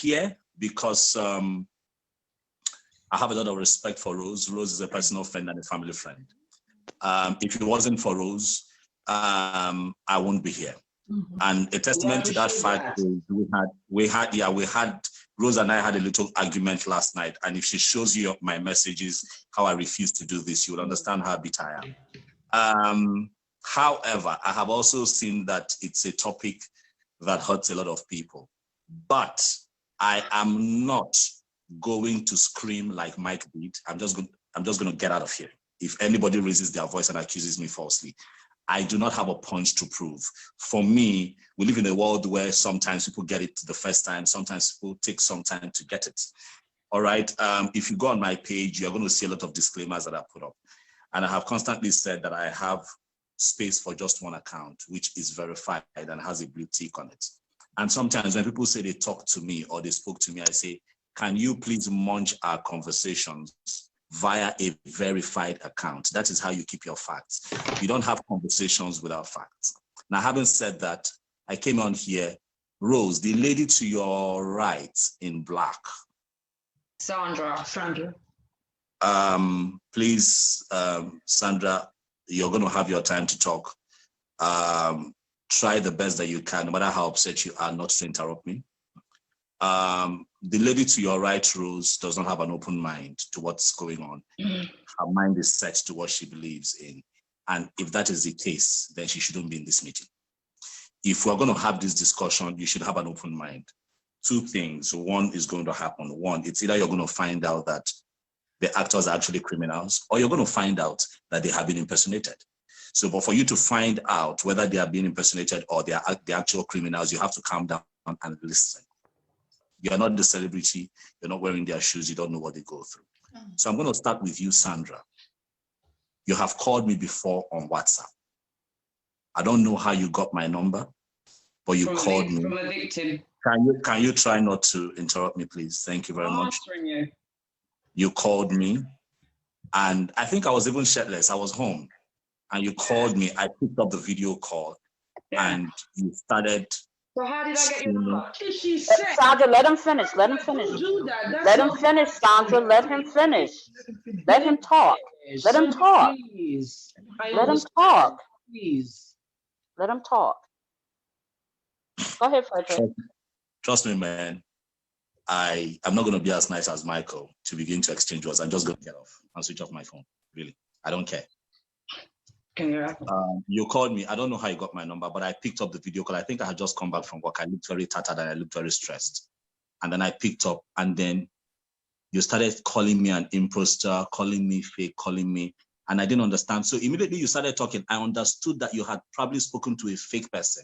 here because I have a lot of respect for Rose. Rose is a personal friend and a family friend. If it wasn't for Rose, I won't be here. And a testament to that fact is we had Rose and I had a little argument last night. And if she shows you my messages, how I refuse to do this, you will understand how bitter I am. However, I have also seen that it's a topic that hurts a lot of people. But I am not going to scream like Mike did. I'm just going to get out of here. If anybody raises their voice and accuses me falsely, I do not have a point to prove. For me, we live in a world where sometimes people get it the first time, sometimes people take some time to get it. All right. If you go on my page, you're going to see a lot of disclaimers that I put up. And I have constantly said that I have space for just one account, which is verified and has a blue tick on it. And sometimes when people say they talk to me or they spoke to me, I say, can you please munch our conversations via a verified account? That is how you keep your facts. You don't have conversations without facts. Now, having said that, I came on here. Rose, the lady to your right in black. Sandra. Please, Sandra, you're going to have your time to talk. Try the best that you can, no matter how upset you are, not to interrupt me. The lady to your right, Rose, does not have an open mind to what's going on. Her mind is set to what she believes in. And if that is the case, then she shouldn't be in this meeting. If we're going to have this discussion, you should have an open mind. Two things. One is going to happen. One, it's either you're going to find out that the actors are actually criminals, or you're going to find out that they have been impersonated. So, but for you to find out whether they are being impersonated or they are the actual criminals, you have to calm down and listen. You're not the celebrity. You're not wearing their shoes. You don't know what they go through. So I'm going to start with you, Sandra. You have called me before on WhatsApp. I don't know how you got my number, but you called me. From a victim. Can you try not to interrupt me, please? Thank you very much. You called me, and I think I was even shirtless. I was home, and you called me. I picked up the video call, and you started. So how did I get your number? Sandra, let him finish. Let him finish. Let him finish, Sandra. Let him finish. Let him talk. Let him talk. Let him talk. Please. Let him talk. Go ahead, Fredrick. Trust me, man. I'm not going to be as nice as Michael to begin to exchange words. I'm just going to get off and switch off my phone. Really, I don't care. You called me. I don't know how you got my number, but I picked up the video call. I think I had just come back from work. I looked very tattered and I looked very stressed. And then I picked up, and then you started calling me an imposter, calling me fake, calling me, and I didn't understand. So immediately you started talking, I understood that you had probably spoken to a fake person.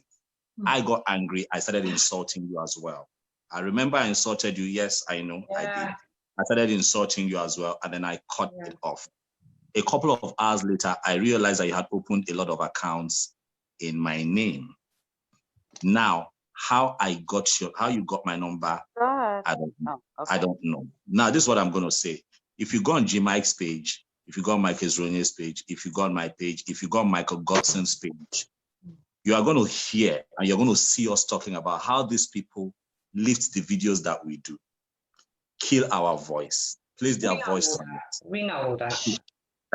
I got angry. I started insulting you as well. I remember I insulted you. Yes, I know. I did. I started insulting you as well, and then I cut it off. A couple of hours later, I realized that you had opened a lot of accounts in my name. Now, how you got my number, I don't know. I don't know. Now, this is what I'm going to say. If you go on G Mike's page, if you go on Mike Ezuruonye's page, if you go on my page, if you go on Michael Godson's page, you are going to hear and you're going to see us talking about how these people lift the videos that we do, kill our voice, place their voice on it. We know all that.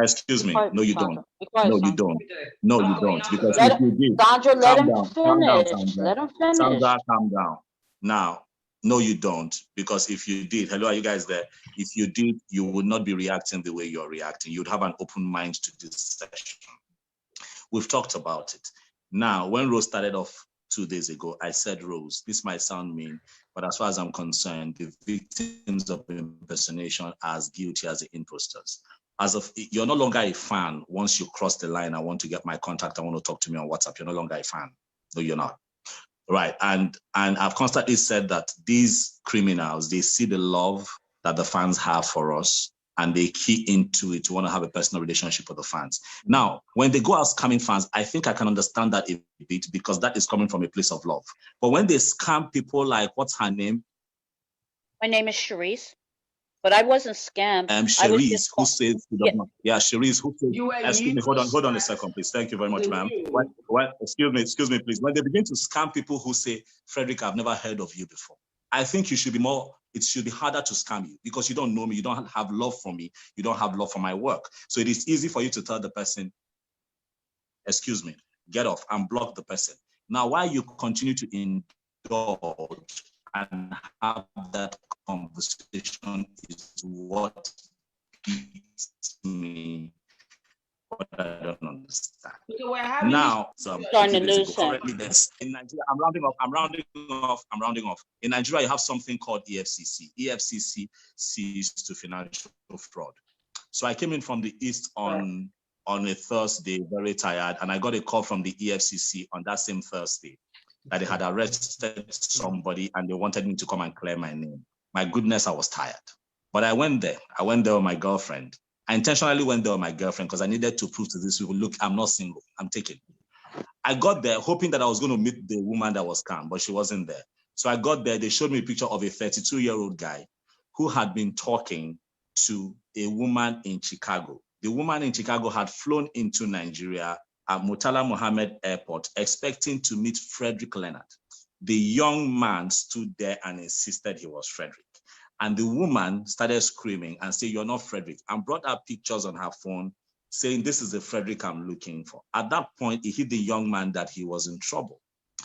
Excuse me. No, you don't. No, you don't. No, you don't. Because if you did, Sandra, let him finish. Sandra. Let him finish. Sandra, calm down. Now, no, you don't. Because if you did, hello, are you guys there? If you did, you would not be reacting the way you're reacting. You'd have an open mind to this session. We've talked about it. Now, when Rose started off 2 days ago, I said, Rose, this might sound mean, but as far as I'm concerned, the victims of impersonation are as guilty as the imposters. As of you're no longer a fan once you cross the line. I want to get my contact. I want to talk to me on WhatsApp. You're no longer a fan. No, you're not. Right. And I've constantly said that these criminals, they see the love that the fans have for us and they key into it to want to have a personal relationship with the fans. Now, when they go out scamming fans, I think I can understand that a bit because that is coming from a place of love. But when they scam people like, what's her name? My name is Cherise. But I wasn't scammed. Cherise, who says, Cherise, who says, excuse me, hold on a second, please. Thank you very much, ma'am. Excuse me, please. When they begin to scam people who say, Fredrick, I've never heard of you before. I think you should be more, it should be harder to scam you because you don't know me, you don't have love for me, you don't have love for my work. So it is easy for you to tell the person, excuse me, get off and block the person. Now, why you continue to indulge and have that conversation is what beats me, what I don't understand. Okay, we're having Now, Starting to lose currently in Nigeria, I'm rounding off. In Nigeria, you have something called EFCC. EFCC sees to financial fraud. So I came in from the East on a Thursday, very tired, and I got a call from the EFCC on that same Thursday that they had arrested somebody and they wanted me to come and clear my name. My goodness, I was tired. But I went there. I went there with my girlfriend. I intentionally went there with my girlfriend because I needed to prove to these people, look, I'm not single, I'm taken. I got there hoping that I was going to meet the woman that was calm, but she wasn't there. So I got there, they showed me a picture of a 32-year-old guy who had been talking to a woman in Chicago. The woman in Chicago had flown into Nigeria at Murtala Mohammed Airport, expecting to meet Fredrick Leonard. The young man stood there and insisted he was Fredrick. And the woman started screaming and saying, you're not Fredrick, and brought up pictures on her phone saying, this is the Fredrick I'm looking for. At that point, it hit the young man that he was in trouble.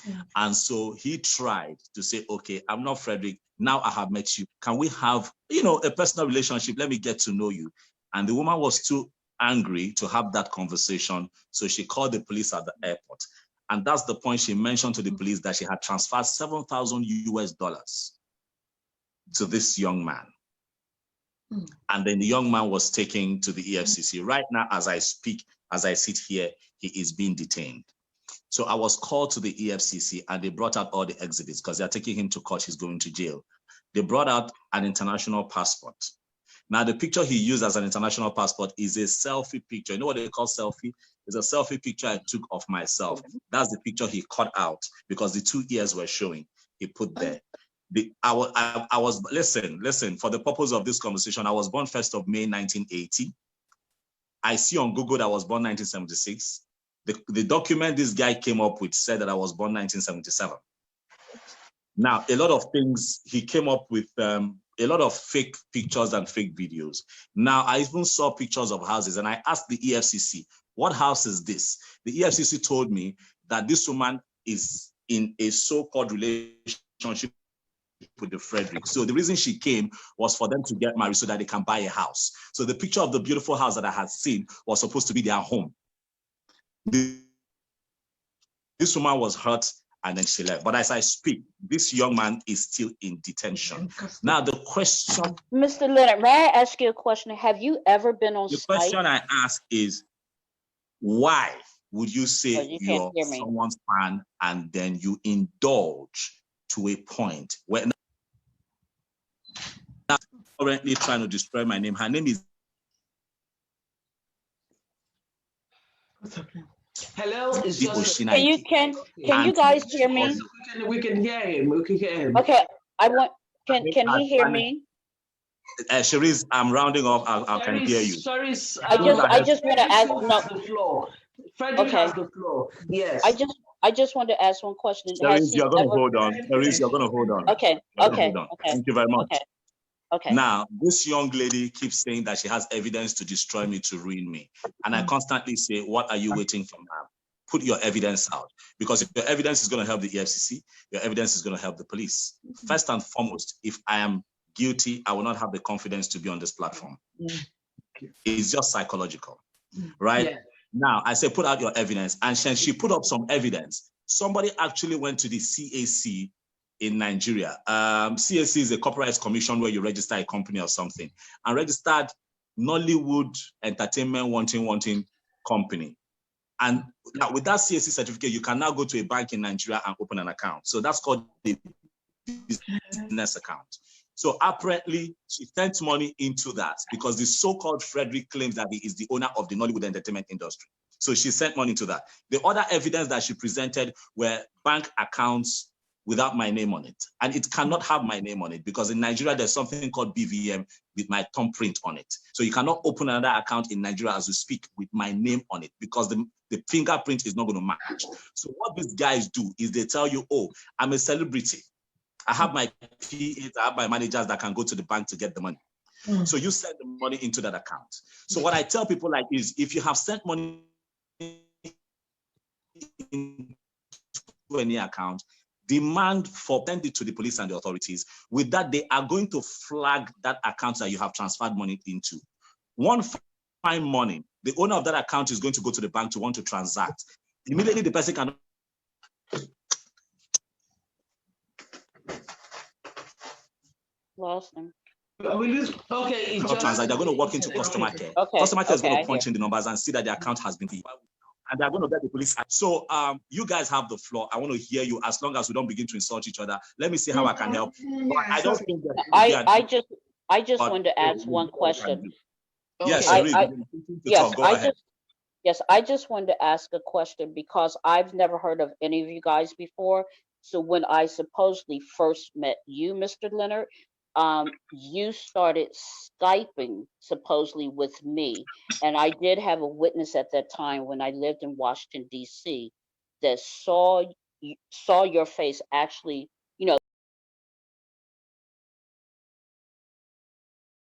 Yeah. And so he tried to say, okay, I'm not Fredrick. Now I have met you. Can we have, a personal relationship? Let me get to know you. And the woman was too angry to have that conversation. So she called the police at the airport. And that's the point she mentioned to the police that she had transferred $7,000 US to this young man. And then the young man was taken to the EFCC. Right now, as I speak, as I sit here, he is being detained. So I was called to the EFCC and they brought out all the exhibits because they're taking him to court, he's going to jail. They brought out an international passport. Now, the picture he used as an international passport is a selfie picture. You know what they call selfie? It's a selfie picture I took of myself. That's the picture he cut out because the 2 ears were showing. He put there. I was listen, for the purpose of this conversation, I was born 1st of May, 1980. I see on Google that I was born 1976. The document this guy came up with said that I was born 1977. Now, a lot of things, he came up with a lot of fake pictures and fake videos. Now, I even saw pictures of houses and I asked the EFCC, what house is this? The EFCC told me that this woman is in a so-called relationship with the Fredrick. So the reason she came was for them to get married so that they can buy a house. So the picture of the beautiful house that I had seen was supposed to be their home. This woman was hurt and then she left. But as I speak, this young man is still in detention. Now the question... Mr. Leonard, may I ask you a question? Have you ever been on Skype? The question I ask is, why would you say you're someone's fan and then you indulge to a point where now currently trying to destroy my name? Her name is... Hello, it's can you guys hear me? We can hear him. We can hear him. Okay, can he hear me? Cherise, I'm rounding off. I can hear you. Sorry, I just want to ask. The floor. Fredrick has the floor. Yes. I just want to ask one question. Cherise, you're going to hold on. Cherise, you're going to hold on. Okay. Thank you very much. Okay. Now, this young lady keeps saying that she has evidence to destroy me, to ruin me. And I constantly say, what are you waiting for now? Put your evidence out. Because if your evidence is going to help the EFCC, your evidence is going to help the police. First and foremost, if I am guilty, I will not have the confidence to be on this platform. It's just psychological, right? Yeah. Now, I say, put out your evidence. And she put up some evidence. Somebody actually went to the CAC in Nigeria. CAC is a corporate commission where you register a company or something, and registered Nollywood Entertainment wanting company. And now with that CAC certificate, you can now go to a bank in Nigeria and open an account. So that's called the business account. So apparently she sent money into that because the so-called Fredrick claims that he is the owner of the Nollywood entertainment industry. So she sent money to that. The other evidence that she presented were bank accounts without my name on it. And it cannot have my name on it because in Nigeria, there's something called BVM with my thumbprint on it. So you cannot open another account in Nigeria as we speak with my name on it because the fingerprint is not going to match. So what these guys do is they tell you, oh, I'm a celebrity. I have my PAs, I have my managers that can go to the bank to get the money. So you send the money into that account. So what I tell people like is, if you have sent money into any account, demand for send it to the police and the authorities. With that, they are going to flag that account that you have transferred money into. One fine morning, the owner of that account is going to go to the bank to want to transact. Immediately, the person can. Lost him. Okay, they're going to walk into customer care. Customer care is going to punch in the numbers and see that the account has been filled. And they're going to get the police. So you guys have the floor. I want to hear you. As long as we don't begin to insult each other, let me see how I can help. But I don't think that I just wanted to ask one question. Yes, I just wanted to ask a question because I've never heard of any of you guys before. So when I supposedly first met you, Mr. Leonard, you started Skyping supposedly with me, and I did have a witness at that time when I lived in Washington, D.C. that saw your face actually,